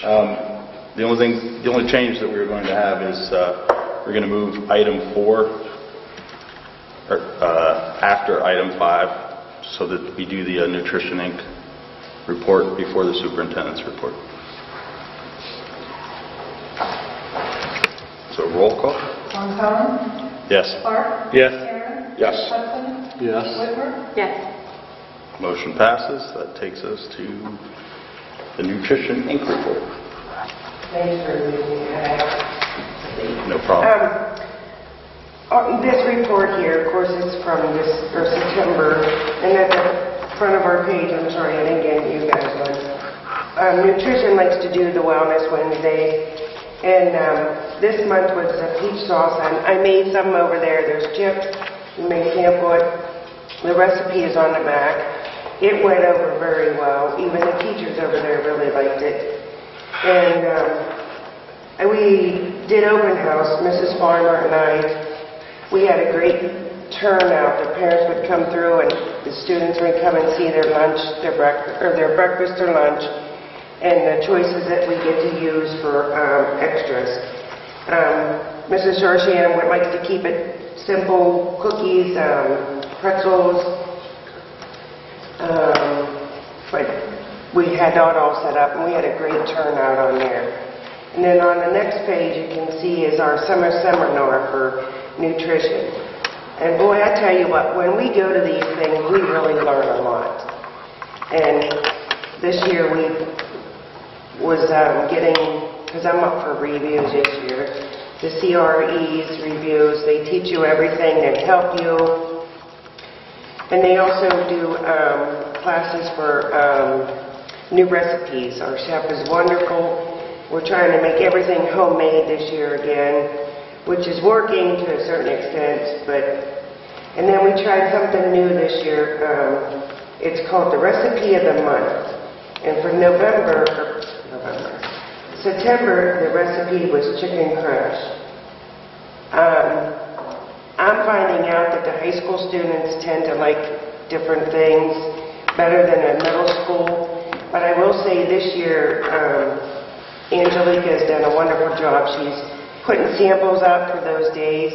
The only change that we're going to have is we're going to move item 4 after item 5, so that we do the Nutrition Inc. report before the superintendent's report. So roll call. Collins? Yes. Clark? Yes. Aaron? Yes. Hudson? Yes. Whitmer? Yes. Motion passes. That takes us to the Nutrition Inc. report. Thanks for reading that. No problem. This report here, of course, is from September, and at the front of our page, I'm sorry, I didn't get you guys one. Nutrition likes to do the Wellness Wednesday, and this month was peach sauce. I made some over there. There's chips. You may sample it. The recipe is on the back. It went over very well. Even the teachers over there really liked it. And we did open house, Mrs. Farmer and I. We had a great turnout. The parents would come through, and the students would come and see their lunch, their breakfast or lunch, and the choices that we get to use for extras. Mrs. Georgiana likes to keep it simple: cookies, pretzels. But we had that all set up, and we had a great turnout on there. And then on the next page, you can see is our summer seminar for nutrition. And boy, I tell you what, when we go to these things, we really learn a lot. And this year we was getting, because I'm up for reviews this year, the CRE's reviews. They teach you everything, they help you. And they also do classes for new recipes. Our chef is wonderful. We're trying to make everything homemade this year again, which is working to a certain extent. And then we tried something new this year. It's called the Recipe of the Month. And for September, the recipe was chicken crunch. I'm finding out that the high school students tend to like different things better than a middle school. But I will say this year, Angelica has done a wonderful job. She's putting samples out for those days,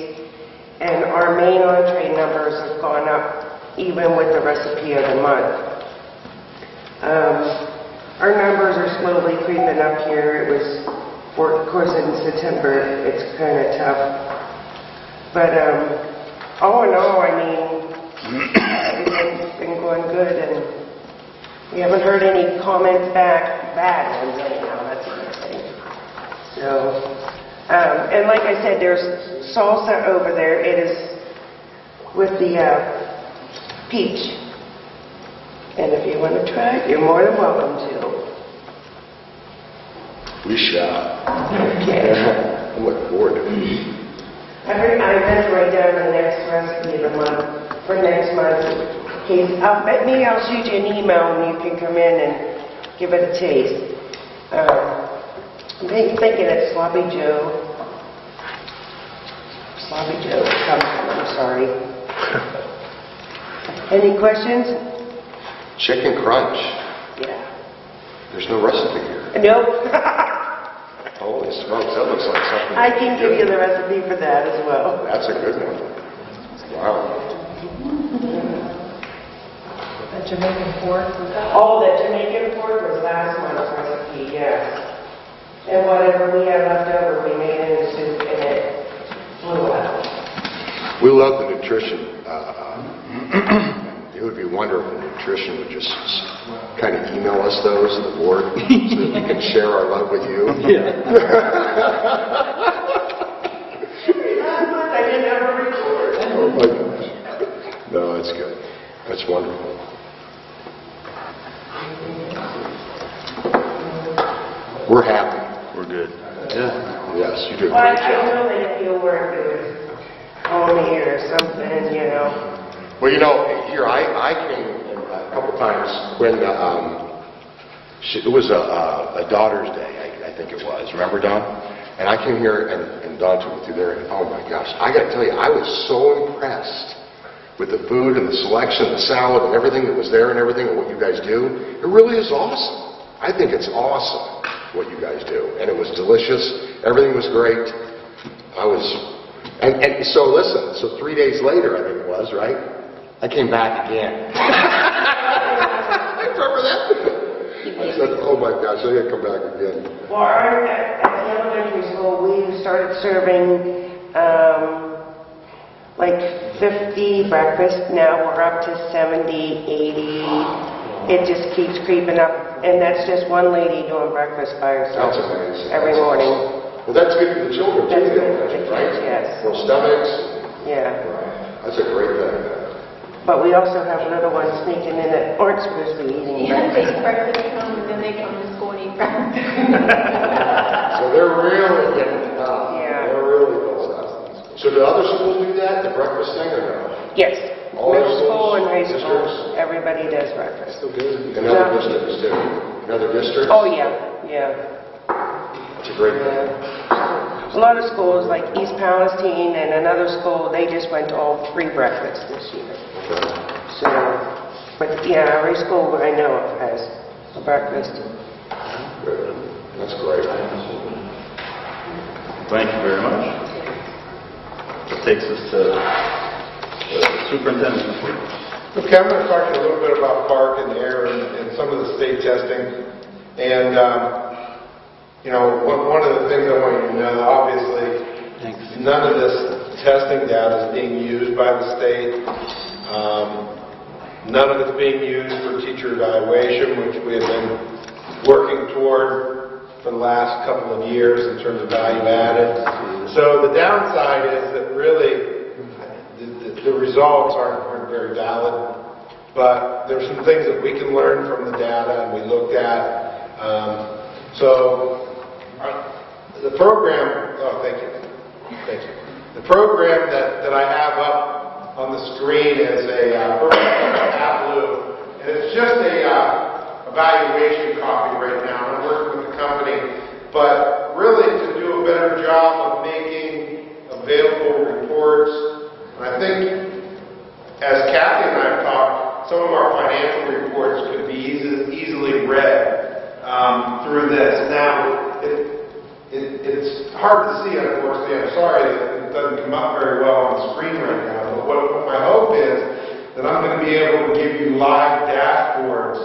and our main entree numbers have gone up even with the Recipe of the Month. Our numbers are slowly creeping up here. It was, of course, in September, it's kind of tough. But all in all, I mean, everything's been going good, and we haven't heard any comments back, bad ones anyhow, that's a good thing. So, and like I said, there's salsa over there. It is with the peach. And if you want to try it, you're more than welcome to. We shall. Okay. I'm looking forward to it. I meant to write down the next recipe of the month for next month. Maybe I'll shoot you an email and you can come in and give it a taste. I'm thinking it's Sloppy Joe. Sloppy Joe. I'm sorry. Any questions? Chicken crunch. Yeah. There's no recipe here. Nope. Holy smokes, that looks like something. I can give you the recipe for that as well. That's a good one. Wow. The Jamaican pork? Oh, the Jamaican pork was last month's recipe, yes. And whatever we had left over, we made into soup, and it flew out. We love the nutrition. It would be wonderful if nutrition would just kind of email us those, the board, so that we can share our love with you. Last month I didn't ever record. Oh my gosh. No, that's good. That's wonderful. We're happy. We're good. Yeah. Yes, you do a Well, I great job. know that if you were to call me or something, you know. Well, you know, here I came a couple times when it was a Daughter's Day, I think it was. Remember, Don? And I came here and Don took me through there, and oh my gosh, I got to tell you, I was so impressed with the food and the selection, the salad, and everything that was there and everything, and what you guys do. It really is awesome. I think it's awesome. what you guys do. And it was delicious. Everything was great. And so listen, so 3 days later, I think it was, right? I came back again. Remember that? I said, oh my gosh, I gotta come back again. Well, at the elementary school, we started serving like 50 breakfasts. Now we're up to 70, 80. It just keeps creeping up. And that's just one lady doing breakfast by herself. That's amazing. Every morning. Well, that's good for the children, too. That's good for the right? kids, yes. For stomachs. Yeah. Right. That's a great thing. But we also have little ones sneaking in that aren't supposed to be eating Yeah, breakfast. take breakfast home and then they come to school and eat breakfast. So they're really getting it up. Yeah. They're really going up. So do other schools do that, the breakfast thing, or no? Yes. All Middle schools, school and high school, districts? everybody does breakfast. And other districts do. In other districts? Oh, yeah, yeah. That's a great thing. A lot of schools, like East Palestine and another school, they just went to all 3 breakfasts this year. Okay. So, but yeah, every school that I know of has a breakfast. Good. That's great. Thank you very much. That takes us to the superintendent's report. Okay, I'm going to talk to you a little bit about park and air and some of the state testing. And, you know, one of the things I want you to know, obviously, none of this testing data is being used by the state. None of it's being used for teacher evaluation, which we have been working toward for the last couple of years in terms of value added. So the downside is that really the results aren't very valid, but there's some things that we can learn from the data and we looked at. The program, oh, thank you. The program that I have up on the screen is a program called Blue, and it's just a evaluation copy right now. I'm working with the company, but really to do a better job of making available reports. And I think, as Kathy and I have talked, some of our financial reports could be easily read through this. Now, it's hard to see, unfortunately. I'm sorry that it doesn't come up very well on the screen right now, but what my hope is that I'm going to be able to give you live dashboards.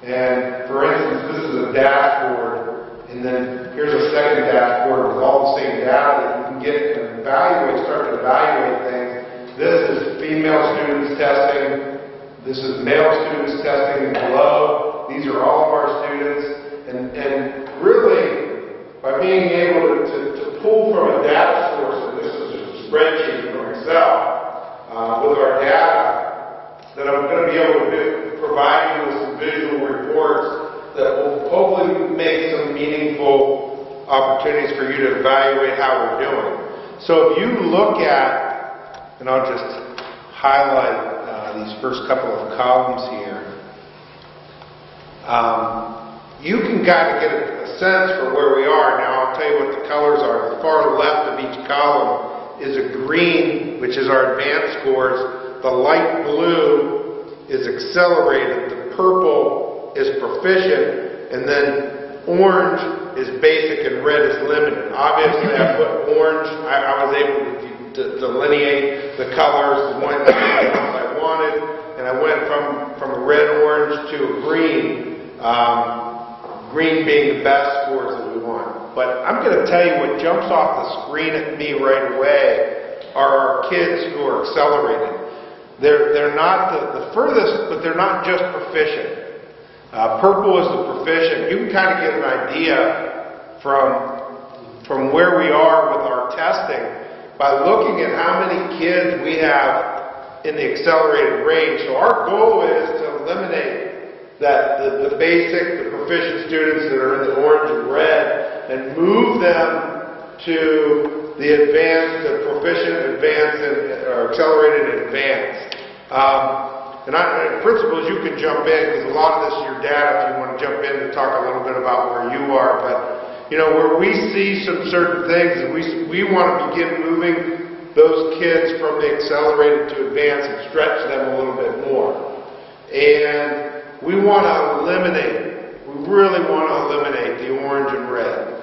And for instance, this is a dashboard, and then here's a second dashboard with all the same data that you can get and start to evaluate things. This is female students testing. This is male students testing below. These are all of our students. And really, by being able to pull from a data source, and this is just a spreadsheet from Excel, with our data, that I'm going to be able to provide you with some visual reports that will hopefully make some meaningful opportunities for you to evaluate how we're doing. So if you look at, and I'll just highlight these first couple of columns here, you can kind of get a sense for where we are. Now I'll tell you what the colors are. The far left of each column is a green, which is our advanced scores. The light blue is accelerated. The purple is proficient. And then orange is basic and red is limited. Obviously I put orange. I was able to delineate the colors, the ones I wanted. And I went from a red-orange to a green. Green being the best scores that we want. But I'm going to tell you what jumps off the screen at me right away are our kids who are accelerated. They're not the furthest, but they're not just proficient. Purple is the proficient. You can kind of get an idea from where we are with our testing by looking at how many kids we have in the accelerated range. So our goal is to eliminate the basic, the proficient students that are in the orange and red, and move them to the advanced, the proficient, advanced, or accelerated and advanced. Principals, you can jump in, because a lot of this is your data, if you want to jump in and talk a little bit about where you are. But, you know, where we see some certain things, we want to begin moving those kids from the accelerated to advanced and stretch them a little bit more. And we want to eliminate, we really want to eliminate the orange and bit.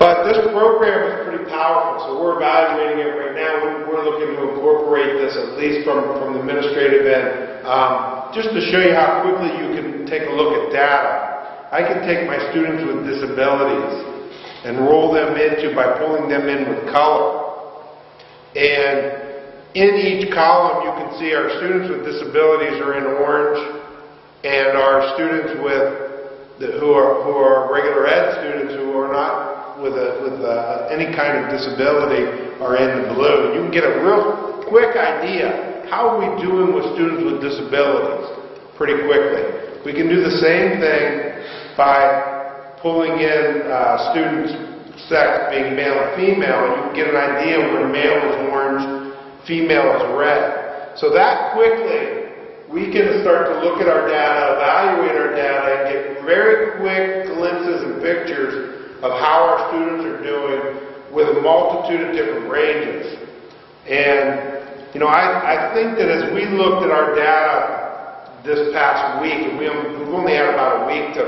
But this program is pretty powerful, so we're evaluating it right now. We're looking to incorporate this at least from the administrative end. Just to show you how quickly you can take a look at data, I can take my students with disabilities and roll them into by pulling them in with color. And in each column you can see our students with disabilities are in orange, and our students who are regular ed students who are not with any kind of disability are in the blue. You can get a real quick idea, how are we doing with students with disabilities pretty quickly. We can do the same thing by pulling in students' sex being male and female, and you can get an idea where male is orange, female is red. So that quickly we can start to look at our data, evaluate our data, and get very quick glimpses and pictures of how our students are doing with a multitude of different ranges. And, you know, I think that as we looked at our data this past week, and we've only had about a week to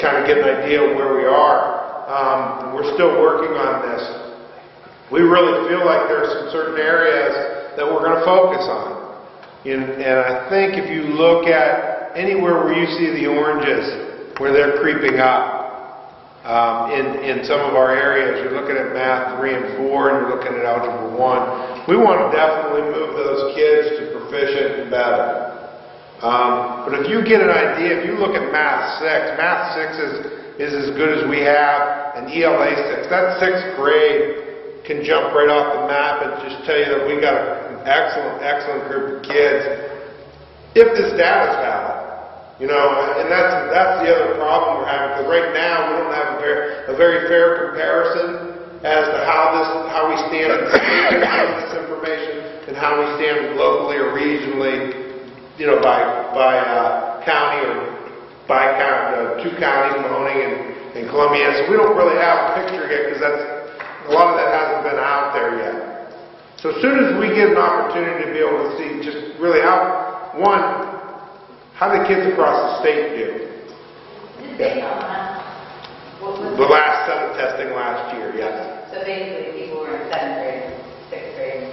kind of get an idea of where we are, and we're still working on this, we really feel like there are some certain areas that we're going to focus on. And I think if you look at anywhere where you see the oranges, where they're creeping up, in some of our areas, you're looking at math 3 and 4, and you're looking at algebra 1. We want to definitely move those kids to proficient and better. But if you get an idea, if you look at math 6 is as good as we have, and ELA 6, that 6th grade can jump right off the map and just tell you that we got an excellent group of kids if this data is valid. You know, and that's the other problem we're having, because right now we don't have a very fair comparison as to how we stand in the state on this information and how we stand locally or regionally, you know, by county or by county, 2 counties, Mahoning and Columbiana. So we don't really have a picture yet, because a lot of that hasn't been out there yet. So as soon as we get an opportunity to be able to see just really how the kids across the state do. Based on The last set of testing last year, yes. So basically, people were in 7th grade, 6th grade.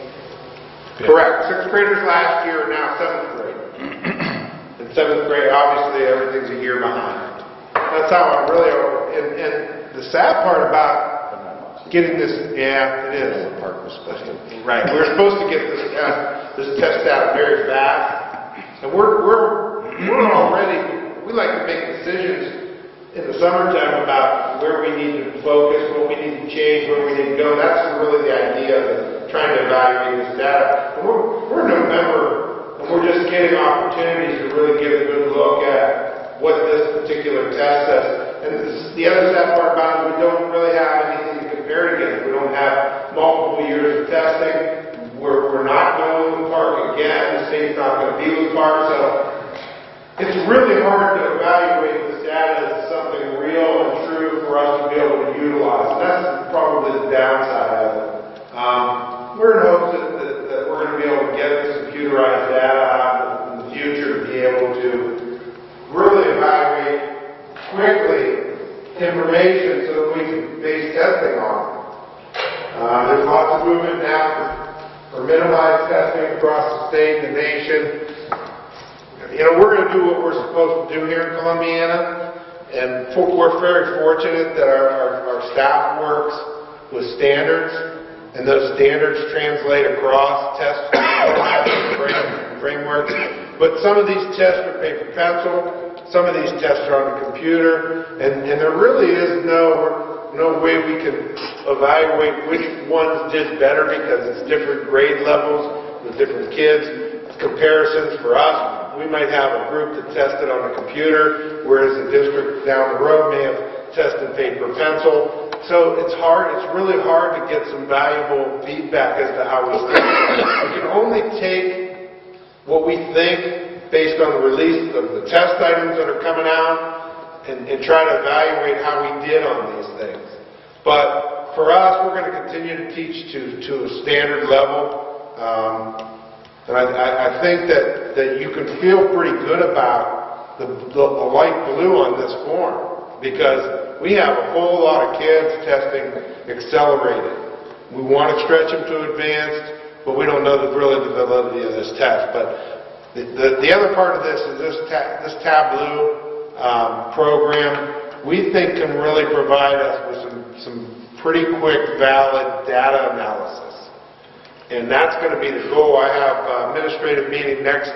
Correct. 6th graders last year are now 7th grade. In 7th grade, obviously, everything's a year behind. That's how I'm really over. And the sad part about getting this, yeah, it is. Right. We were supposed to get this test out very fast, and we're already, we like to make decisions in the summertime about where we need to focus, what we need to change, where we need to go. That's really the idea of trying to evaluate this data. And we're in November, and we're just getting opportunities to really get a good look at what this particular test says. And the other sad part about it, we don't really have anything to compare it against. We don't have multiple years of testing. We're not going to Lewis Park again. The state's not going to be Lewis Park, so it's really hard to evaluate this data as something real and true for us to be able to utilize. And that's probably the downside of it. We're in hopes that we're going to be able to get this computerized data out in the future to be able to really evaluate quickly information so that we can base testing on it. There's lots of movement now for minimized testing across the state and the nation. You know, we're going to do what we're supposed to do here in Columbiana, and we're very fortunate that our staff works with standards, and those standards translate across test frameworks. But some of these tests are paper pencil, some of these tests are on the computer, and there really is no way we can evaluate which ones did better, because it's different grade levels with different kids. Comparisons for us, we might have a group that tested on a computer, whereas the district down the road may have tested paper pencil. So it's really hard to get some valuable feedback as to how we stand. We can only take what we think based on the release of the test items that are coming out and try to evaluate how we did on these things. But for us, we're going to continue to teach to a standard level. And I think that you can feel pretty good about the light blue on this form. because we have a whole lot of kids testing accelerated. We want to stretch them to advanced, but we don't know really the validity of this test. But the other part of this is this Tableau program, we think can really provide us with some pretty quick, valid data analysis. And that's going to be the goal. I have an administrative meeting next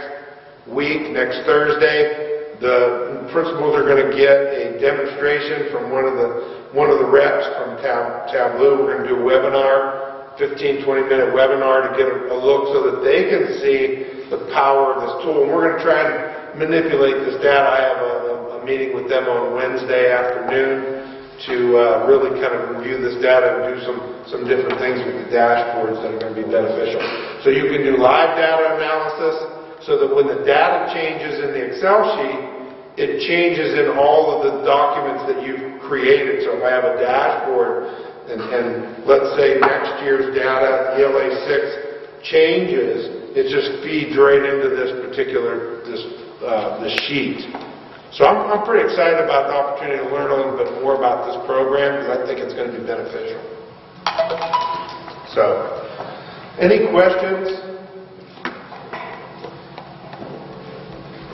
week, next Thursday. The principals are going to get a demonstration from one of the reps from Tableau. We're going to do a webinar, 15, 20-minute webinar to get a look so that they can see the power of this tool. And we're going to try and manipulate this data. I have a meeting with them on Wednesday afternoon to really kind of review this data and do some different things with the dashboards that are going to be beneficial. So you can do live data analysis, so that when the data changes in the Excel sheet, it changes in all of the documents that you've created. So if I have a dashboard and let's say next year's data, ELA 6, changes, it just feeds right into this particular the sheet. So I'm pretty excited about the opportunity to learn a little bit more about this program because I think it's going to be beneficial. So, any questions?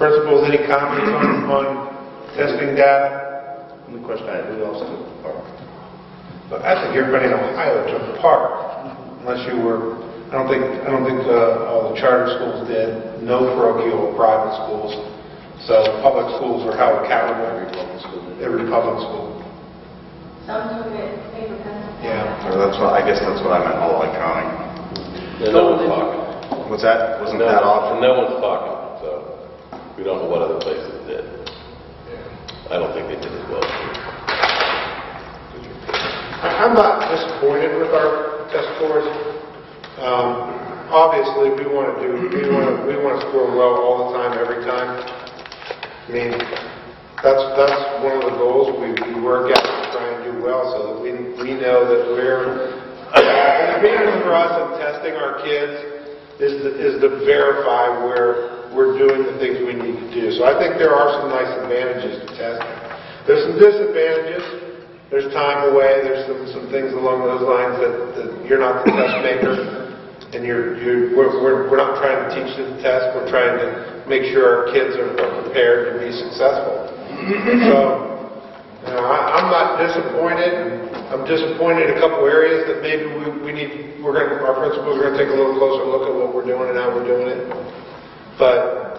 Principals, any comments on testing data? The question I had, who else took part? But I think everybody in Ohio took part, unless you were. I don't think all the charter schools did. No parochial or private schools. So public schools are held accountable. Every public school. Some took it paper pencil. Yeah. Or I guess that's what I meant, all electronic. And no one's talking. What's that? Wasn't that option? And no one's talking, so we don't know what other places did. I don't think they did as well. I'm not disappointed with our test scores. Obviously, we want to score well all the time, every time. I mean, that's one of the goals we work at to try and do well, so that we know that we're. And the reason for us in testing our kids is to verify where we're doing the things we need to do. So I think there are some nice advantages to testing. There's some disadvantages. There's time away. There's some things along those lines that you're not the test maker, and we're not trying to teach them the test. We're trying to make sure our kids are prepared to be successful. So, I'm not disappointed. I'm disappointed in a couple areas that maybe our principals are going to take a little closer look at what we're doing and how we're doing it. But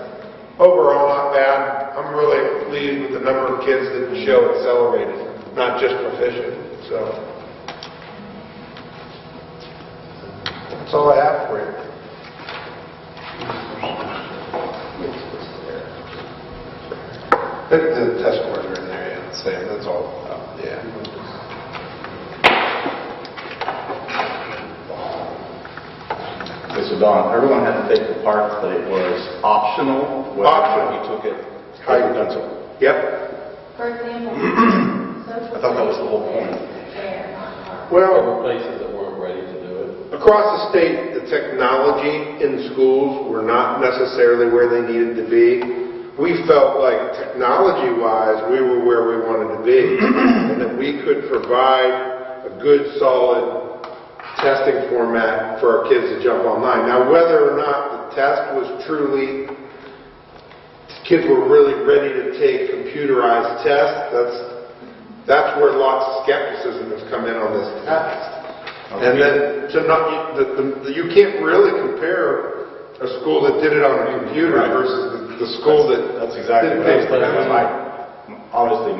overall, not bad. I'm really pleased with the number of kids that show accelerated, not just proficient. So that's all I have for you. The test scores are in there, yeah. Same, that's all. Yeah. Okay, so Don, everyone had to take the part, but it was optional. Optional. You took it paper pencil. Yep. For example, I thought that was the whole point. There Well, were places that weren't ready to do it. across the state, the technology in schools were not necessarily where they needed to be. We felt like technology-wise, we were where we wanted to be, and that we could provide a good, solid testing format for our kids to jump online. Now, whether or not the test was truly, kids were really ready to take computerized tests, that's where lots of skepticism has come in on this test. And then you can't really compare a school that did it on a computer versus the school That's exactly what I was thinking. Obviously,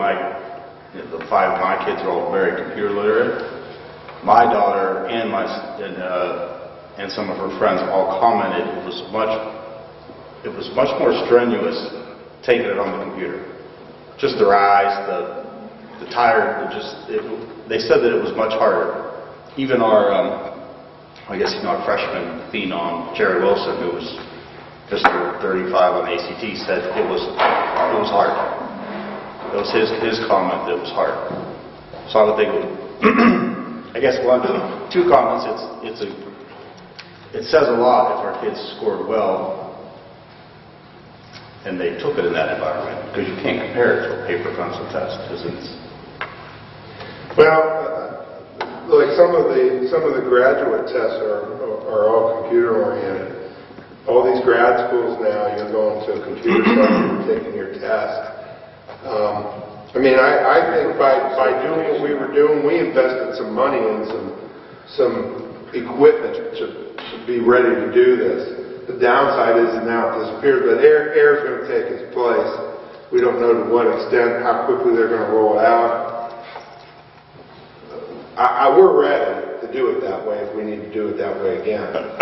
the five of my kids are all very computer literate. My daughter and some of her friends all commented it was much more strenuous taking it on the computer. Just their eyes, the tired, they said that it was much harder. Even our, our freshman phenom, Jerry Wilson, who was just 35 on the ACT, said it was hard. It was his comment that it was hard. So I would think, I guess two comments. It says a lot if our kids scored well. and they took it in that environment, because you can't compare it to a paper pencil test, because it's... Well, like some of the graduate tests are all computer oriented. All these grad schools now, you're going to a computer center and taking your test. I mean, I think by doing what we were doing, we invested some money in some equipment to be ready to do this. The downside is now it disappeared, but air's going to take its place. We don't know to what extent, how quickly they're going to roll it out. We're ready to do it that way if we need to do it that way again. But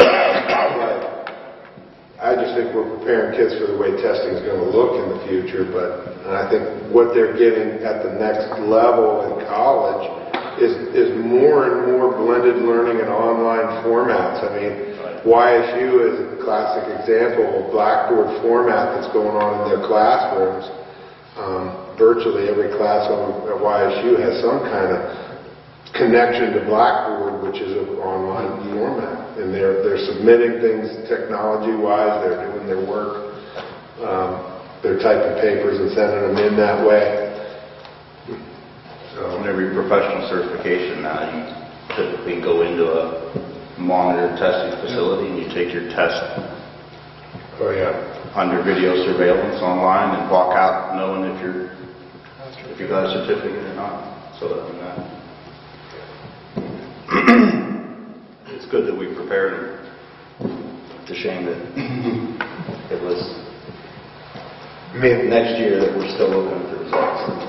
I just think we're preparing kids for the way testing is going to look in the future, and I think what they're getting at the next level in college is more and more blended learning and online formats. I mean, YSU is a classic example of Blackboard format that's going on in their classrooms. Virtually every class at YSU has some kind of connection to Blackboard, which is an online format. And they're submitting things technology-wise, they're doing their work, they're typing papers and sending them in that way. So, Whenever your professional certification now, you typically go into a monitored testing facility and you take your test under video surveillance online and walk out knowing if you got a certificate or not. So it's good that we prepared them. It's a shame that it was next year that we're still looking at the results.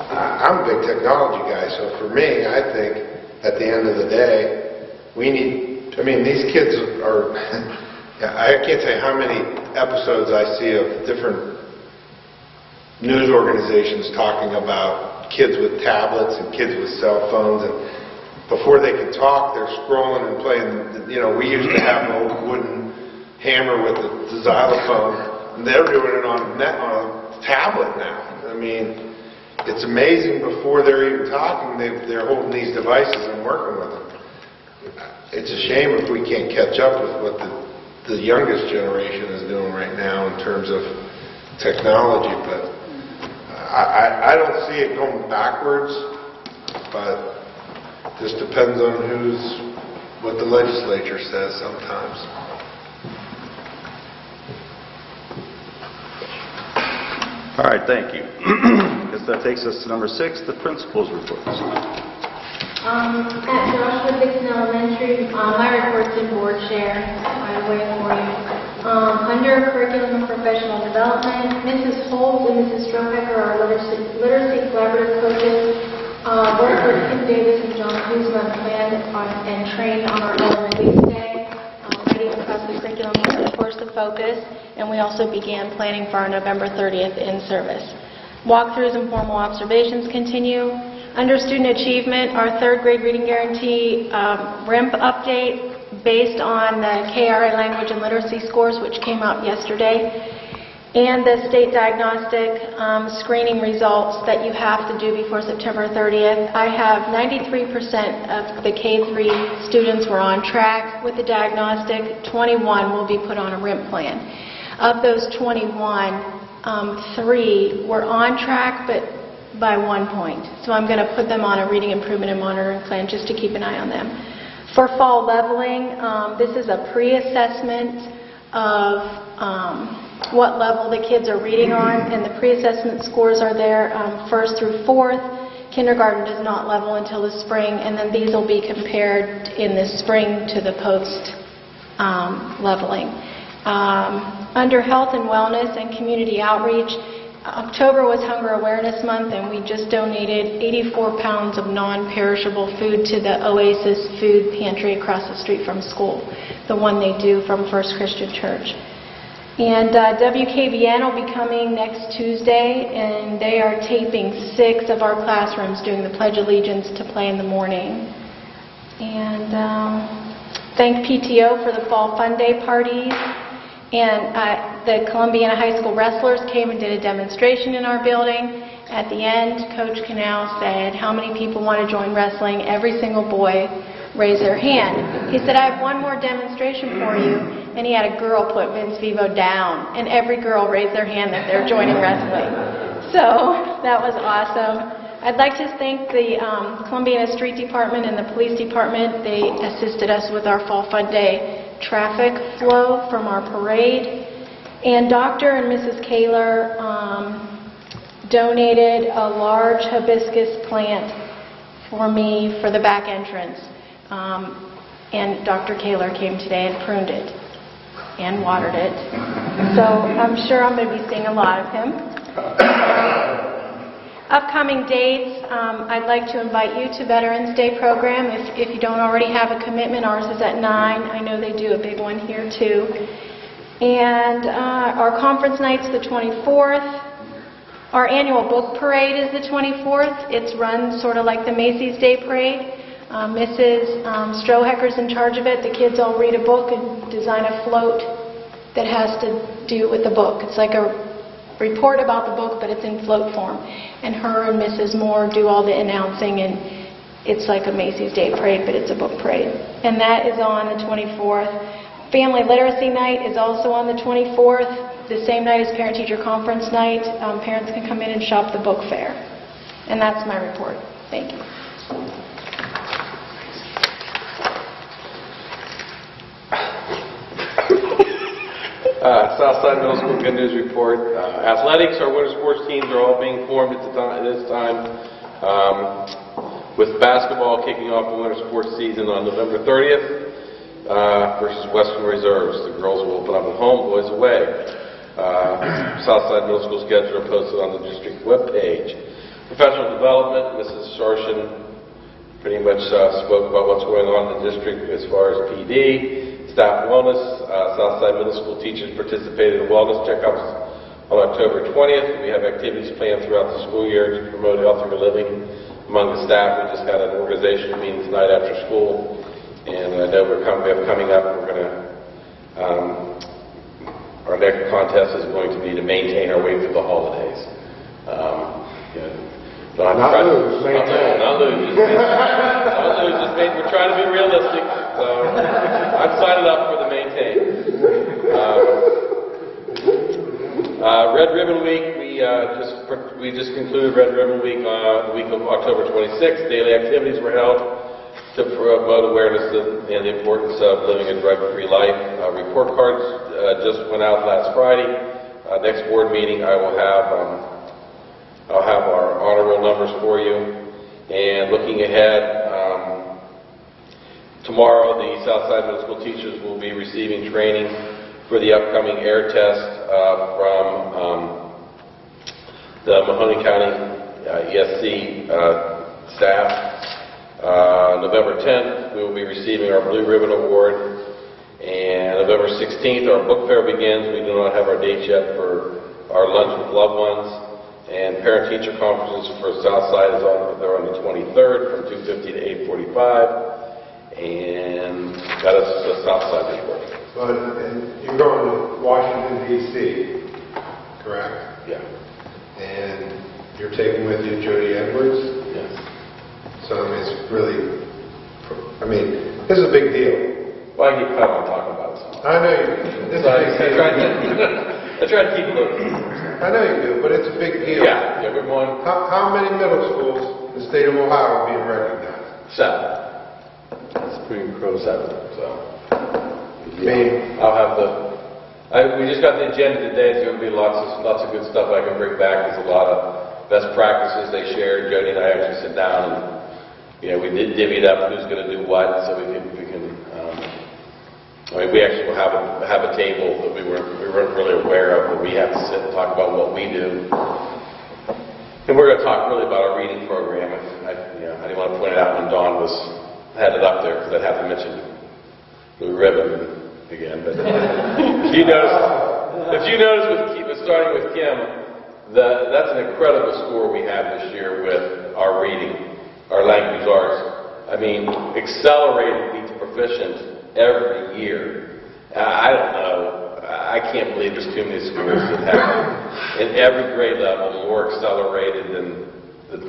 I'm a big technology guy, so for me, I think at the end of the day, we need, I mean, these kids are, I can't tell you how many episodes I see of different news organizations talking about kids with tablets and kids with cell phones, and before they can talk, they're scrolling and playing. You know, we used to have an old wooden hammer with the xylophone, and they're doing it on a tablet now. I mean, it's amazing before they're even talking, they're holding these devices and working with them. It's a shame if we can't catch up with what the youngest generation is doing right now in terms of technology, but I don't see it going backwards, but just depends on what the legislature says sometimes. All right, thank you. I guess that takes us to number 6, the principal's reports. At Joshua Dixon Elementary, my report's in board share, by the way, for you. Under Curriculum and Professional Development, Mrs. Holt and Mrs. Strohecker are literacy collaborative coaches. Work with Kim Davis and John Kuzma planned and trained on our elementary day, ready to discuss the curriculum over the course of focus, and we also began planning for our November 30th in-service. Walkthroughs and formal observations continue. Under student achievement, our 3rd grade reading guarantee RIMP update based on the KRA language and literacy scores, which came out yesterday, and the state diagnostic screening results that you have to do before September 30th. I have 93% of the K-3 students were on track with the diagnostic. 21 will be put on a RIMP plan. Of those 21, 3 were on track, but by 1 point. So I'm going to put them on a reading improvement and monitoring plan just to keep an eye on them. For fall leveling, this is a pre-assessment of what level the kids are reading on, and the pre-assessment scores are there 1st through 4th. Kindergarten does not level until the spring, and then these will be compared in the spring to the post leveling. Under health and wellness and community outreach, October was Hunger Awareness Month, and we just donated 84 pounds of non-perishable food to the Oasis Food Pantry across the street from school, the one they do from First Christian Church. And WKBN will be coming next Tuesday, and they are taping 6 of our classrooms doing the Pledge of Allegiance to play in the morning. And thank PTO for the Fall Fun Day parties. And the Columbiana High School wrestlers came and did a demonstration in our building. At the end, Coach Canal said, "How many people want to join wrestling?" Every single boy raised their hand. He said, "I have one more demonstration for you." and he had a girl put Vince Vivo down, and every girl raised their hand that they're joining wrestling. So that was awesome. I'd like to thank the Columbiana Street Department and the Police Department. They assisted us with our Fall Fun Day traffic flow from our parade. And Dr. and Mrs. Kaler donated a large hibiscus plant for me for the back entrance. And Dr. Kaler came today and pruned it and watered it. So I'm sure I'm going to be seeing a lot of him. Upcoming dates, I'd like to invite you to Veterans Day program. If you don't already have a commitment, ours is at 9. I know they do a big one here too. And our conference night's the 24th. Our annual book parade is the 24th. It's run sort of like the Macy's Day Parade. Mrs. Strohecker's in charge of it. The kids all read a book and design a float that has to do with the book. It's like a report about the book, but it's in float form. And her and Mrs. Moore do all the announcing, and it's like a Macy's Day Parade, but it's a book parade. And that is on the 24th. Family Literacy Night is also on the 24th, the same night as Parent-Teacher Conference Night. Parents can come in and shop the book fair. And that's my report. Thank you. Southside Middle School Good News Report. Athletics, our winter sports teams are all being formed at this time. With basketball kicking off the winter sports season on November 30th versus Western Reserves. The girls will open up at home, boys away. Southside Middle School schedules are posted on the district webpage. Professional development, Mrs. Sharshan pretty much spoke about what's going on in the district as far as PD. Staff wellness, Southside Middle School teachers participated in wellness checkups on October 20th. We have activities planned throughout the school year to promote healthier living among the staff. We just had an organizational meeting tonight after school, and I know we have coming up, we're going to, our next contest is going to be to maintain our way through the holidays. Not lose, maintain. Not lose. We're trying to be realistic. So I'm signing up for the maintain. Red Ribbon Week, we just concluded Red Ribbon Week the week of October 26th. Daily activities were held to promote awareness and the importance of living a drug-free life. Report cards just went out last Friday. Next board meeting, I'll have our honor roll numbers for you. And looking ahead, tomorrow the Southside Middle School teachers will be receiving training for the upcoming air test from the Mahoney County ESC staff. November 10th, we will be receiving our Blue Ribbon Award. And November 16th, our book fair begins. We do not have our dates yet for our lunch with loved ones. And parent-teacher conferences for Southside they're on the 23rd from 2:50 to 8:45. And that is the Southside report. And you're going to Washington, D.C., correct? Yeah. And you're taking with you Jody Edwards? Yes. So, it's really, this is a big deal. Well, I keep kind of talking about it. So. I know you do. This is a big deal. I try to keep moving. I know you do, but it's a big deal. Yeah, we're going. How many middle schools in the state of Ohio are being recognized? 7. It's pretty incredible. 7. So, Me. I'll have we just got the agenda today. It's going to be lots of good stuff I can bring back. There's a lot of best practices they shared. Jody and I actually sit down and we did divvy it up who's going to do what, so we can. We actually will have a table that we weren't really aware of, where we have to sit and talk about what we do. And we're going to talk really about our reading program. I didn't want to point it out when Dawn had it up there, because I'd have to mention Blue Ribbon again. But if you notice, starting with Kim, that's an incredible score we have this year with our reading, our language arts. Accelerated beats proficient every year. I don't know. I can't believe there's too many schools that have, in every grade level, more accelerated than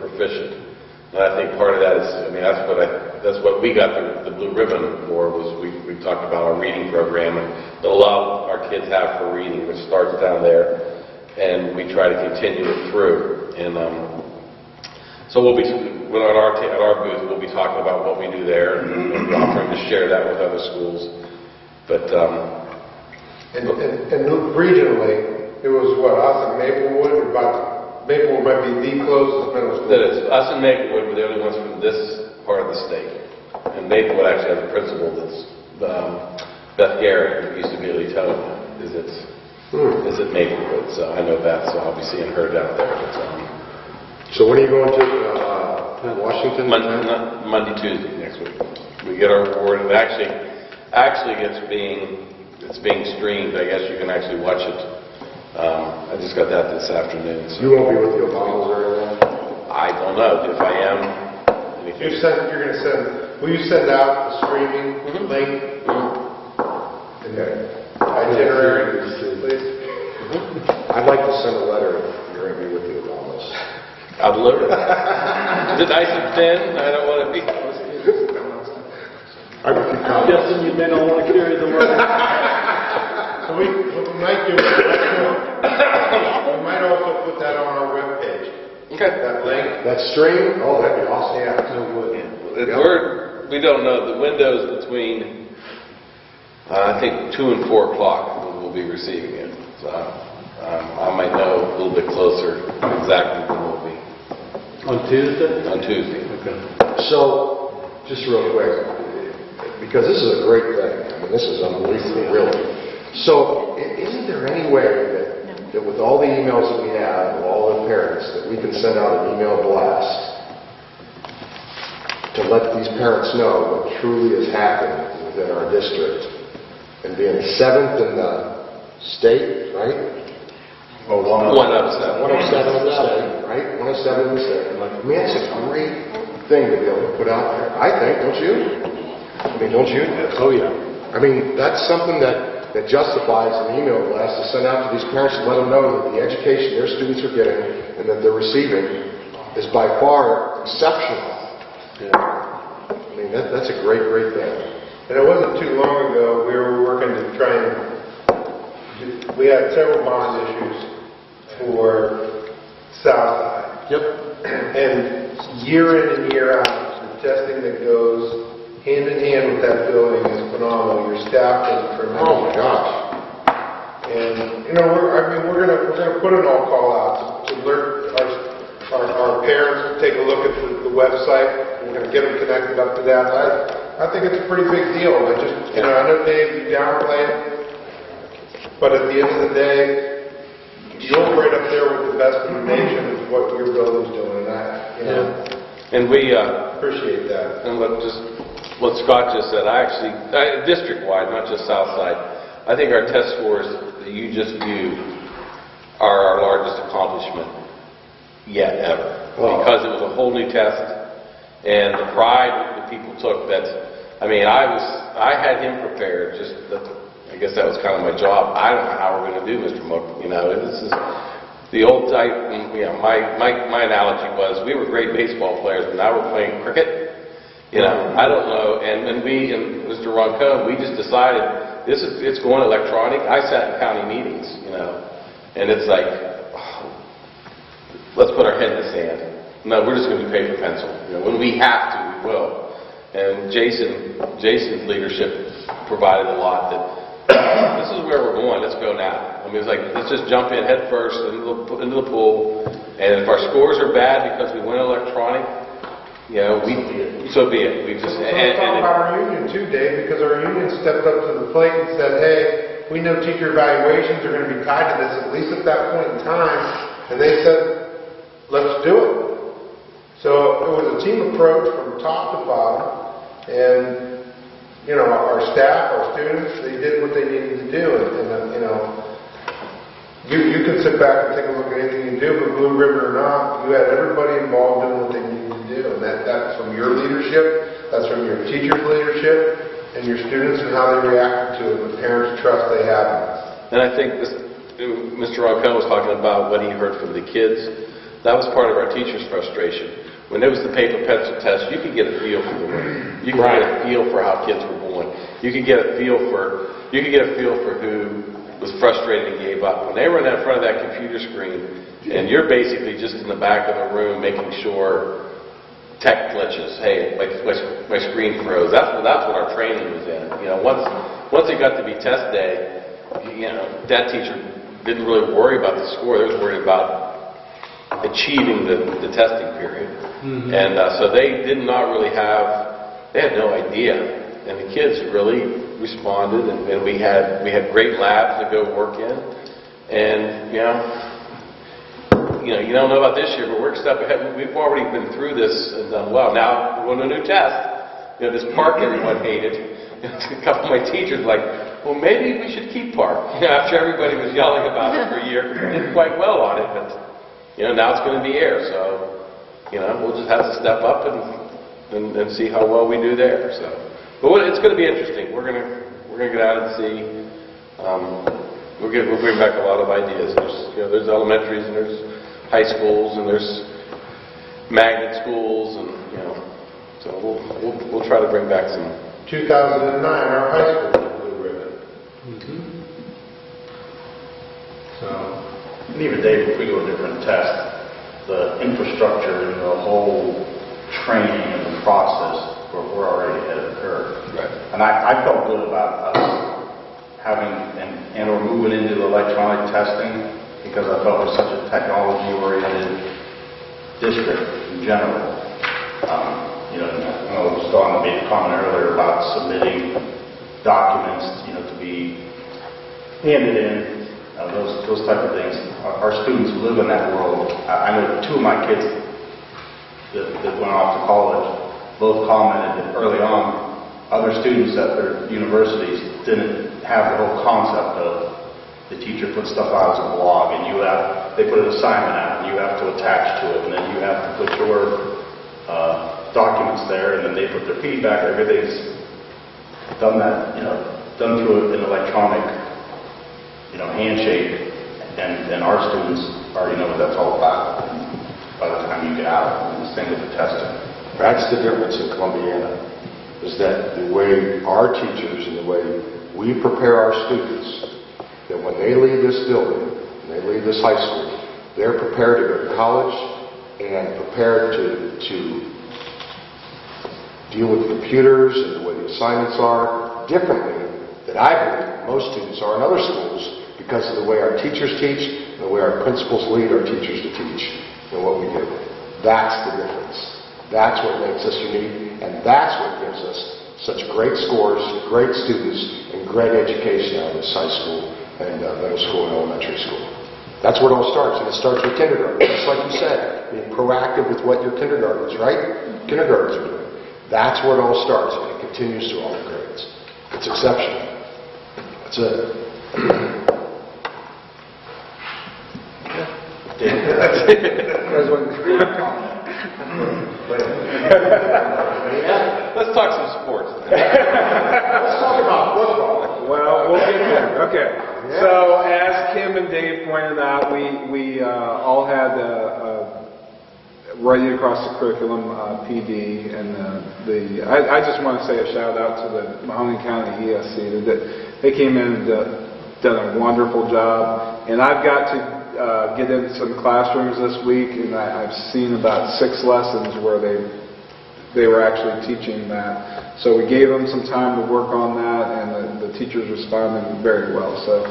proficient. And I think part of that is, I mean, that's what we got the blue ribbon for, was we talked about our reading program and the love our kids have for reading, which starts down there, and we try to continue it through. And so we'll be, at our booth, we'll be talking about what we do there and offering to share that with other schools. But And regionally, it was what, us and Maplewood, Maplewood might be the closest middle school. that is, us and Maplewood were the only ones from this part of the state. And Maplewood actually has a principal that's, Beth Garrett, who used to be at Town, is at Maplewood. So I know Beth, so I'll be seeing her down there. But, So when are you going to Washington? Monday, Tuesday next week. We get our award, and actually it's being streamed. I guess you can actually watch it. I just got that this afternoon. So. You won't be with the Obamas or anything? I don't know if I am. Will you send out the streaming link? Okay. Itinerary, please. I'd like to send a letter if you're going to be with the Obamas. I'll deliver it. Is it nice and thin? I don't want to be... I'm guessing you may not want to carry the letter. So what we might do is, we might also put that on our webpage. Okay. That link. That stream? Oh, that'd be awesome. We don't know. The windows between, I think, 2 and 4 o'clock we'll be receiving it. So I might know a little bit closer exactly when we'll be. On Tuesday? On Tuesday. Okay. So, just real quick, because this is a great thing. I mean, this is unbelievable, really. So, isn't there any way that with all the emails that we have, all the parents, that we can send out an email blast to let these parents know what truly has happened within our district, and being 7th in the state, right? Well, One of 7. 1 of 7 in the state, right? 1 of 7 in the state. I mean, that's a great thing to be able to put out there. I think, don't you? I mean, don't you? Oh, yeah. I mean, that's something that justifies an email blast to send out to these parents to let them know that the education their students are getting and that they're receiving is by far exceptional. Yeah. I mean, that's a great, great thing. And it wasn't too long ago, we were working to try and, we had several bond issues for Southside. Yep. And year in and year out, the testing that goes hand in hand with that building is phenomenal. Your staff does a tremendous Oh my gosh. And, you know, we're gonna put an all-call out to alert our parents to take a look at the website. We're gonna get them connected up to that. I think it's a pretty big deal. I just, you know, I know Dave, you downplay it, but at the end of the day, you're right up there with the best in the nation is what your building's doing, and you know, And we, appreciate that. and what Scott just said, district-wide, not just Southside, I think our test scores that you just viewed are our largest accomplishment yet ever. Oh. Because it was a whole new test, and the pride that people took, I had him prepared, I guess that was kind of my job. I don't know how we're going to do, Mr. Mook, you know, this is the old type, you know, my analogy was we were great baseball players, but now we're playing cricket. You know, I don't know, and we and Mr. Ronco, we just decided it's going electronic. I sat in county meetings, you know, and it's like, let's put our head in the sand. No, we're just going to do paper pencil. You know, when we have to, we will. And Jason's leadership provided a lot that this is where we're going. Let's go now. I mean, it's like let's just jump in head first into the pool, and if our scores are bad because we went electronic. You know, so be it. We just Let's talk about our union too, Dave, because our union stepped up to the plate and said, hey, we know teacher evaluations are going to be tied to this, at least at that point in time. And they said, let's do it. So it was a team approach from top to bottom. And, you know, our staff, our students, they did what they needed to do. And you know, you can sit back and take a look at anything you do, but Blue Ribbon or not, you had everybody involved in what they needed to do. And that's from your leadership, that's from your teacher's leadership, and your students and how they reacted to it, the parents' trust they have in us. And I think Mr. Ronco was talking about what he heard from the kids. That was part of our teachers' frustration. When there was the paper pencil test, you could get a feel for the room. You could get a feel for how kids were going. You could get a feel for who was frustrated and gave up. When they were in front of that computer screen, and you're basically just in the back of the room making sure tech glitches. Hey, my screen froze. That's what our training was in. Once it got to be test day, that teacher didn't really worry about the score. They was worried about achieving the testing period. Mm-hmm. And so they did not really they had no idea. And the kids really responded, and we had great labs to go work in. And you don't know about this year, but we're a step ahead. We've already been through this and done well. Now we're on a new test. This park everyone hated. A couple of my teachers were like, well, maybe we should keep park. After everybody was yelling about it for a year, we did quite well on it, but now it's going to be air. So we'll just have to step up and see how well we do there. So, but it's going to be interesting. We're going to get out and see. We'll bring back a lot of ideas. There's elementaries and there's high schools and there's magnet schools, and so we'll try to bring back some. 2009, our high school was blue ribbon. Mm-hmm. So, and even Dave, if we go to different tests, the infrastructure and the whole training and the process, we're already ahead of the curve. Right. And I felt good about us having and we're moving into electronic testing, because I felt we're such a technology-oriented district in general. Dawn made a comment earlier about submitting documents, to be handed in, those type of things. Our students live in that world. I know two of my kids that went off to college both commented that early on other students at their universities didn't have the whole concept of the teacher put stuff out as a blog, and they put an assignment out, and you have to attach to it, and then you have to put your documents there, and then they put their feedback. Everything's done through an electronic, handshake, and our students already know what that's all about by the time you get out. And the same with the testing. That's the difference in Columbiana, is that the way our teachers and the way we prepare our students, that when they leave this building, when they leave this high school, they're prepared to go to college and prepared to deal with computers and the way the assignments are differently than I believe most students are in other schools, because of the way our teachers teach and the way our principals lead our teachers to teach and what we do. That's the difference. That's what makes us unique, and that's what gives us such great scores, great students, and great education out of this high school and middle school and elementary school. That's where it all starts, and it starts with kindergarten. Just like you said, being proactive with what your kindergartners, right? Kindergartners are doing. That's where it all starts, and it continues through all the grades. It's exceptional. That's it. Let's talk some sports. Let's talk about football. Well, we'll get there. Okay. Yeah. So, as Kim and Dave pointed out, we all had right across the curriculum, PD, and I just want to say a shout out to the Mahoning County ESC. They came in and done a wonderful job, and I've got to get into some classrooms this week, and I've seen about 6 lessons where they were actually teaching that. So we gave them some time to work on that, and the teachers responded very well. So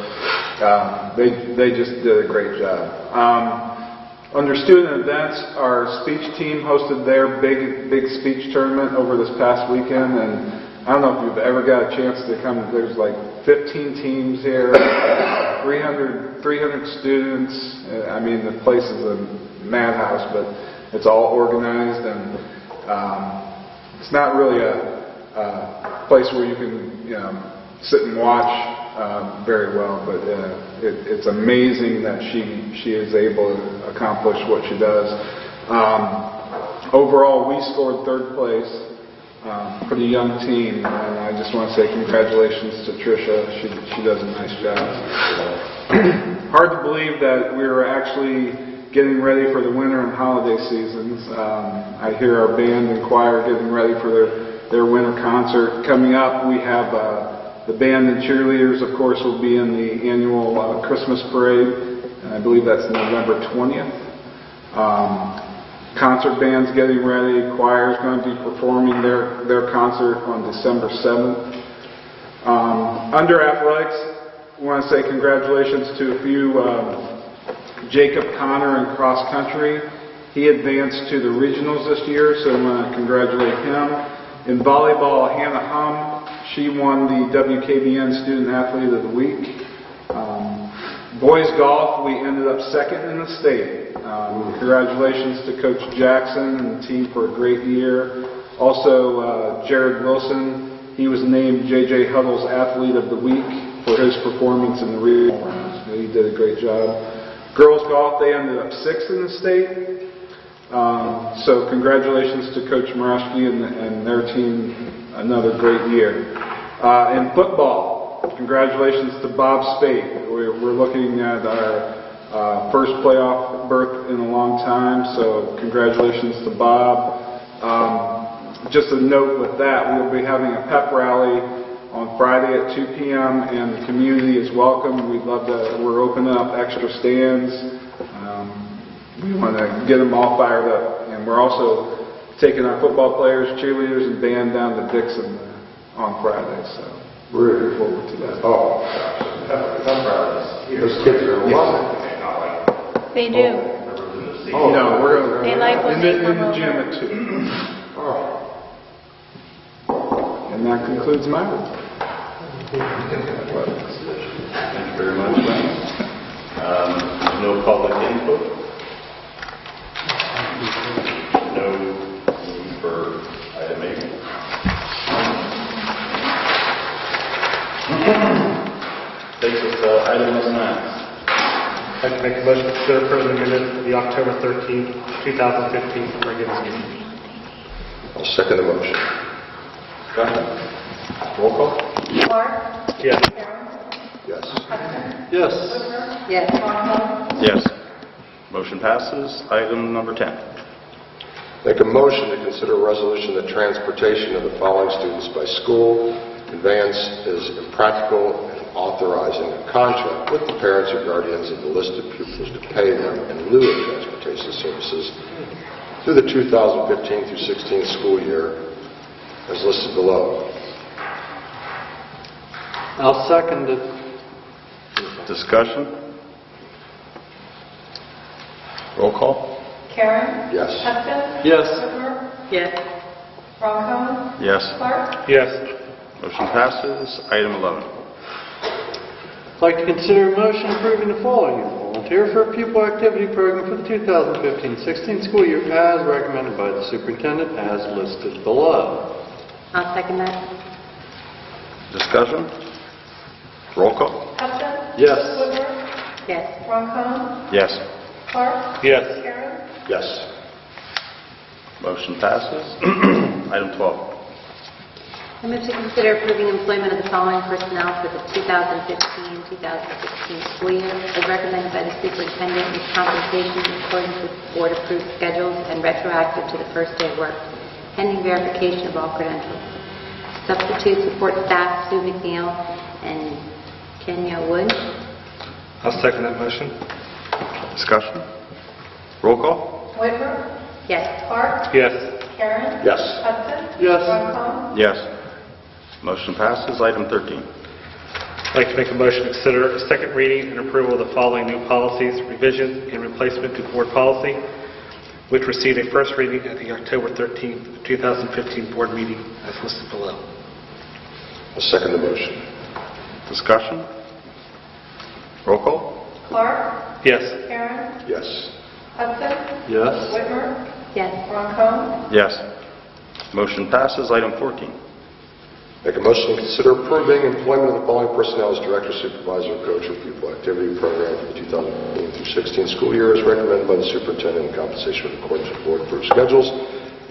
they just did a great job. Under student events, our speech team hosted their big speech tournament over this past weekend, and I don't know if you've ever got a chance to come. There's like 15 teams here, 300 students. I mean, the place is a madhouse, but it's all organized, and it's not really a place where you can sit and watch very well, but it's amazing that she is able to accomplish what she does. Overall, we scored 3rd place for the young team, and I just want to say congratulations to Tricia. She does a nice job. Hard to believe that we were actually getting ready for the winter and holiday seasons. I hear our band and choir getting ready for their winter concert. Coming up, we have the band and cheerleaders, of course, will be in the annual Christmas parade, and I believe that's November 20th. Concert band's getting ready. Choir's going to be performing their concert on December 7th. Under athletics, I want to say congratulations to a few. Jacob Connor in cross country. He advanced to the regionals this year, so I want to congratulate him. In volleyball, Hannah Hum, she won the WKBN Student Athlete of the Week. Boys golf, we ended up second in the state. Congratulations to Coach Jackson and the team for a great year. Also, Jared Wilson, he was named J.J. Huddle's Athlete of the Week for his performance in the regional rounds. He did a great job. Girls golf, they ended up sixth in the state. So congratulations to Coach Morashki and their team, another great year. In football, congratulations to Bob Spate. We're looking at our first playoff berth in a long time, so congratulations to Bob. Just a note with that, we'll be having a pep rally on Friday at 2 p.m. and the community is welcome. We're opening up extra stands. We want to get them all fired up. And we're also taking our football players, cheerleaders, and band down to Dixon on Friday. So we're looking forward to that. Oh, gosh. Pep rallies. Those kids are loving it. Not like, They do. No, we're going They like when in they the come gym over. at 2. oh. And that concludes my report. Thank you very much, Lance. No public input. No need for item 8. Takes us to item number 9. I'd like to make a motion to consider approving the minutes of the October 13th, 2015 regular meeting. I'll second the motion. Roll call. Clark? Yes. Karen? Yes. Hudson? Yes. Whitmer? Yes. Ronco? Yes. Motion passes. Item number 10. Make a motion to consider a resolution that transportation of the following students by school conveyance is impractical and authorizing a contract with the parents or guardians of the listed pupils to pay them in lieu of transportation services through the 2015 through 16 school year as listed below. I'll second it. Discussion. Roll call. Karen? Yes. Hudson? Yes. Whitmer? Yes. Ronco? Yes. Yes. Clark? Motion passes. Item 11. I'd like to consider a motion approving the following: volunteer for a pupil activity program for the 2015-16 school year as recommended by the superintendent as listed below. I'll second that. Discussion. Roll call. Hudson? Yes. Whitmer? Yes. Ronco? Yes. Clark? Yes. Karen? Yes. Motion passes. Item 12. I move to consider approving employment of the following personnel for the 2015-2016 school year as recommended by the superintendent with compensation in accordance with board-approved schedules and retroactive to the first day of work, pending verification of all credentials. Substitute support staff Sue McNeil and Kenya Wood. I'll second that motion. Discussion. Roll call. Whitmer? Yes. Clark? Yes. Karen? Yes. Hudson? Yes. Ronco? Yes. Motion passes. Item 13. I'd like to make a motion to consider a second reading and approval of the following new policies, revision, and replacement to board policy, which received a first reading at the October 13th, 2015 board meeting as listed below. I'll second the motion. Discussion. Roll call. Clark? Yes. Karen? Yes. Hudson? Yes. Whitmer? Yes. Ronco? Yes. Motion passes. Item 14. Make a motion to consider approving employment of the following personnel as director, supervisor, coach, or pupil activity program for the 2015 through 16 school year as recommended by the superintendent and compensation in accordance with board-approved schedules,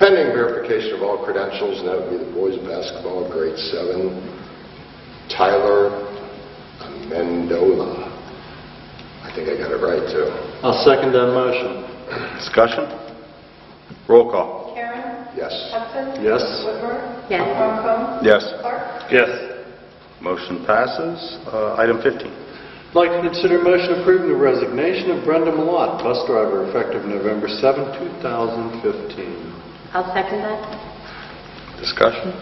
pending verification of all credentials, and that would be the boys basketball, grade 7, Tyler Amendola. I think I got it right, too. I'll second that motion. Discussion? Roll call. Karen? Yes. Hudson? Yes. Whitmer? Yes. Ronco? Yes. Clark? Yes. Motion passes. Item 15. I'd like to consider a motion approving the resignation of Brenda Malott, bus driver, effective November 7, 2015. I'll second that. Discussion?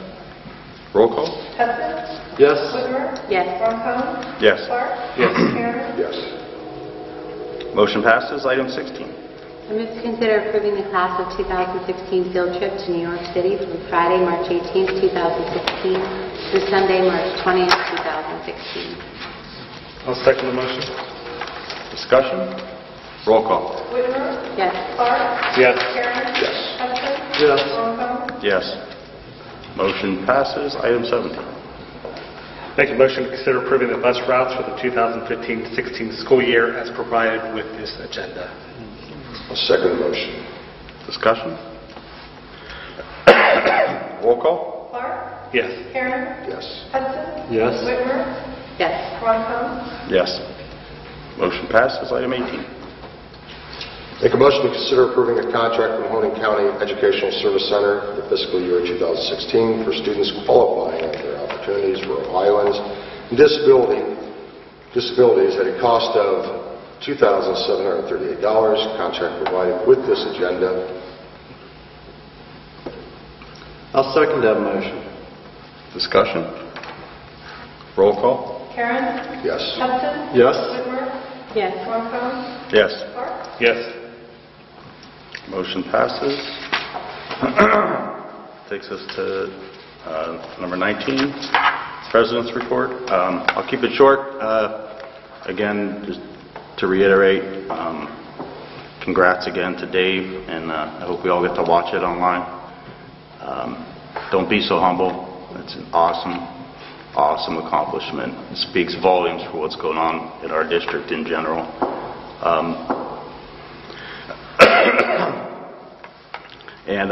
Roll call. Hudson? Yes. Whitmer? Yes. Ronco? Yes. Clark? Yes. Karen? Yes. Motion passes. Item 16. I move to consider approving the class of 2016 field trip to New York City from Friday, March 18th, 2016 through Sunday, March 20th, 2016. I'll second the motion. Discussion? Roll call. Whitmer? Yes. Clark? Yes. Karen? Yes. Hudson? Yes. Ronco? Yes. Motion passes. Item 17. Make a motion to consider approving the bus routes for the 2015-16 school year as provided with this agenda. I'll second the motion. Discussion? Roll call. Clark? Yes. Karen? Yes. Hudson? Yes. Whitmer? Yes. Ronco? Yes. Motion passes. Item 18. Make a motion to consider approving a contract with Mahoning County Educational Service Center for the fiscal year 2016 for students qualifying under their opportunities for Ohioans and disabilities at a cost of $2,738. Contract provided with this agenda. I'll second that motion. Discussion? Roll call. Karen? Yes. Hudson? Yes. Whitmer? Yes. Ronco? Yes. Clark? Yes. Motion passes. Takes us to number 19, President's Report. I'll keep it short. Again, just to reiterate, congrats again to Dave, and I hope we all get to watch it online. Don't be so humble. It's an awesome accomplishment. It speaks volumes for what's going on in our district in general. And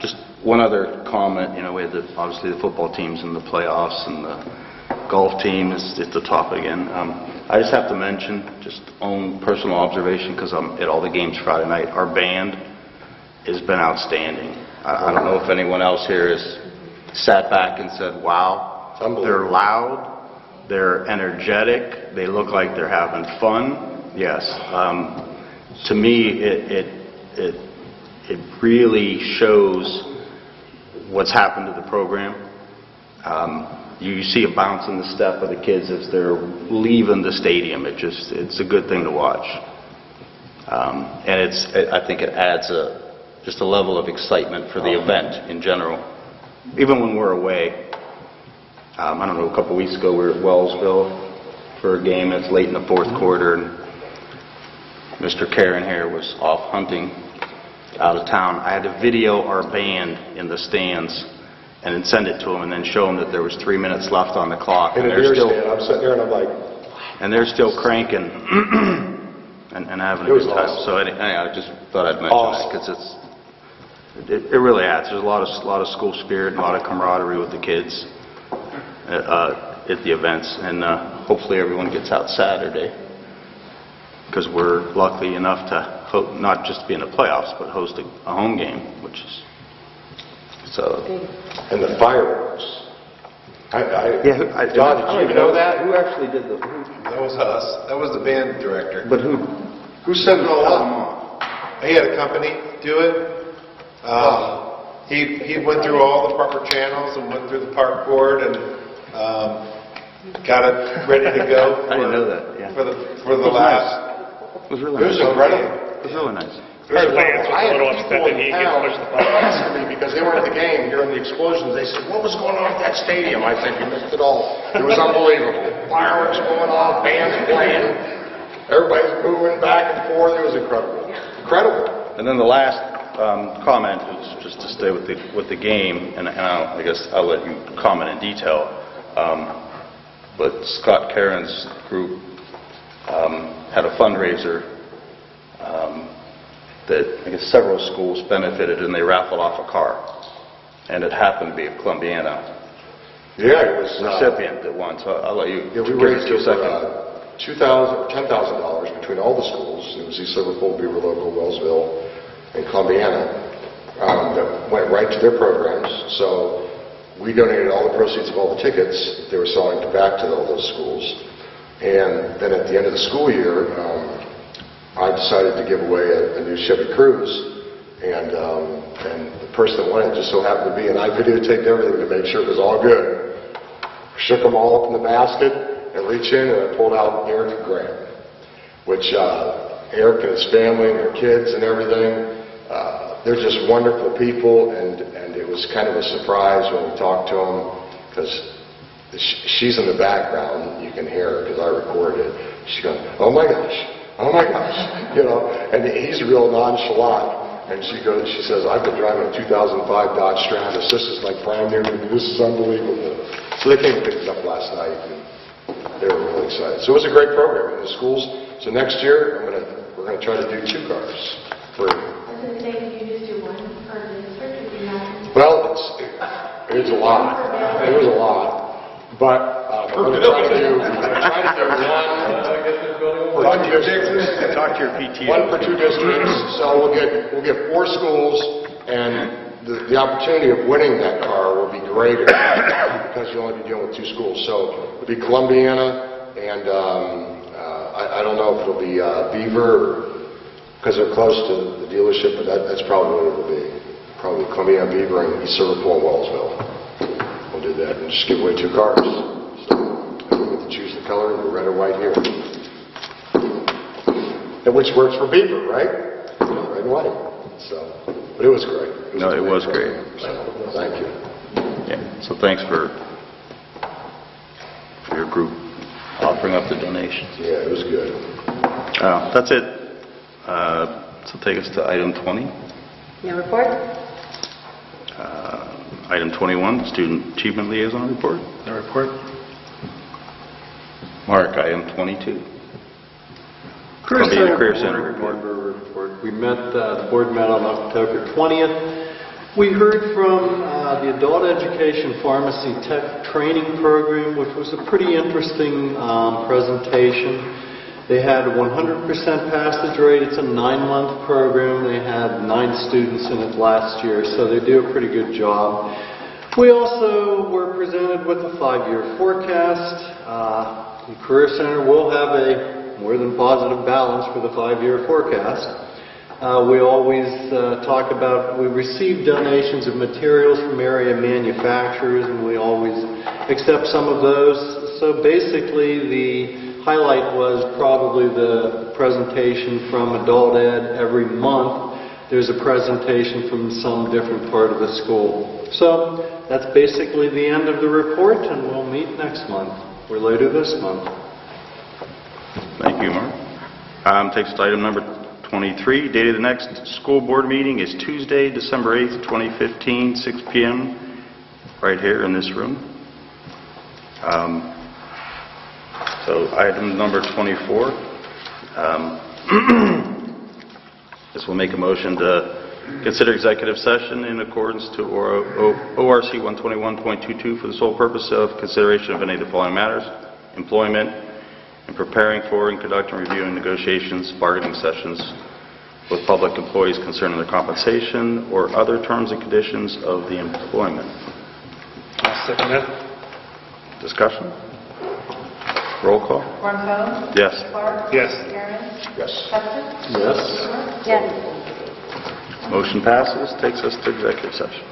just one other comment, we had obviously the football teams in the playoffs, and the golf team is at the top again. I just have to mention, just own personal observation, because I'm at all the games Friday night, our band has been outstanding. I don't know if anyone else here has sat back and said, wow, they're loud, they're energetic, they look like they're having fun. Yes. To me, it really shows what's happened to the program. You see a bounce in the step of the kids as they're leaving the stadium. It's a good thing to watch. And I think it adds just a level of excitement for the event in general. Even when we're away. I don't know, a couple weeks ago we were at Wellsville for a game. It's late in the fourth quarter, and Mr. Karen here was off hunting out of town. I had to video our band in the stands and then send it to them, and then show them that there was 3 minutes left on the clock. In a deer stand, I'm sitting there and I'm like... And they're still cranking and having a good time. Awesome. So anyway, I just thought I'd mention that, because it really adds. There's a lot of school spirit and a lot of camaraderie with the kids at the events, and hopefully everyone gets out Saturday, because we're lucky enough to not just be in the playoffs, but host a home game, which is so. And the fireworks. John, did you even know that? Who actually did the? That was us. That was the band director. But who? Who set it all up? He had a company do it. He went through all the proper channels and went through the park board and got it ready to go. I didn't know that. Yeah. For the last. It was really It was nice. incredible. It was really nice. Lance was I a had little upset people that in he gets town pushed the button. asking me because they were at the game hearing the explosions. They said, what was going on at that stadium? I said, you missed it all. It was unbelievable. Fireworks going off, bands playing, everybody's moving back and forth. It was incredible. Incredible. And then the last comment is just to stay with the game, and I guess I'll let you comment in detail. But Scott Caron's group had a fundraiser that I guess several schools benefited, and they raffled off a car, and it happened to be a Columbiana Yeah, it was... recipient that won. So I'll let you Yeah, we give us raised 2 over seconds. $2,000 or $10,000 between all the schools. It was East Liverpool, Beaver Local, Wellsville, and Columbiana, that went right to their programs. So we donated all the proceeds of all the tickets that they were selling back to all those schools. And then at the end of the school year, I decided to give away a new Chevy Cruze, and the person that won it just so happened to be, and I videotaped everything to make sure it was all good. Shook them all up in the basket and reached in and I pulled out Eric and Grant, which Eric and his family and their kids and everything, they're just wonderful people, and it was kind of a surprise when we talked to them, because she's in the background, you can hear her because I recorded it. She's going, oh my gosh, you know, and he's real nonchalant. And she says, I've been driving a 2005 Dodge Stratus. This is like brand new to me. This is unbelievable. So they came and picked it up last night, and they were really excited. So it was a great program in the schools. So next year, we're going to try to do 2 cars free. I was going to say, did you just do one per district, or do you have? Well, it's a lot. It was a lot. But we're going to try to do one per 2 districts. Talk to your PTA. One per 2 districts. So we'll get 4 schools, and the opportunity of winning that car will be greater because you'll only be dealing with 2 schools. So it'll be Columbiana, and I don't know if it'll be Beaver, because they're close to the dealership, but that's probably what it'll be. Probably Columbiana, Beaver, and East Liverpool and Wellsville. We'll do that and just give away 2 cars. So we get to choose the color, the red or white here. And which works for Beaver, right? Red and white. So, but it was great. It was great. So, thank you. Yeah, so thanks for your group offering up the donations. Yeah, it was good. That's it. So take us to item 20. No report? Item 21, Student Achievement Liaison Report. No report. Mark, item 22. Career Center report. We met, the board met on October 20th. We heard from the Adult Education Pharmacy Tech Training Program, which was a pretty interesting presentation. They had a 100% passage rate. It's a 9-month program. They had 9 students in it last year, so they do a pretty good job. We also were presented with a 5-year forecast. The Career Center will have a more than positive balance for the 5-year forecast. We always talk about, we receive donations of materials from area manufacturers, and we always accept some of those. So basically, the highlight was probably the presentation from Adult Ed. Every month there's a presentation from some different part of the school. So that's basically the end of the report, and we'll meet next month, or later this month. Thank you, Mark. Takes us to item number 23. Date of the next school board meeting is Tuesday, December 8th, 2015, 6 p.m. right here in this room. So item number 24, this will make a motion to consider executive session in accordance to ORC 121.22 for the sole purpose of consideration of any of the following matters: employment, and preparing for and conducting, reviewing negotiations, bargaining sessions with public employees concerning their compensation or other terms and conditions of the employment. I'll second that. Discussion? Roll call? Ronco? Yes. Clark? Yes. Aaron? Yes. Hudson? Yes. Yes. Motion passes. Takes us to executive session.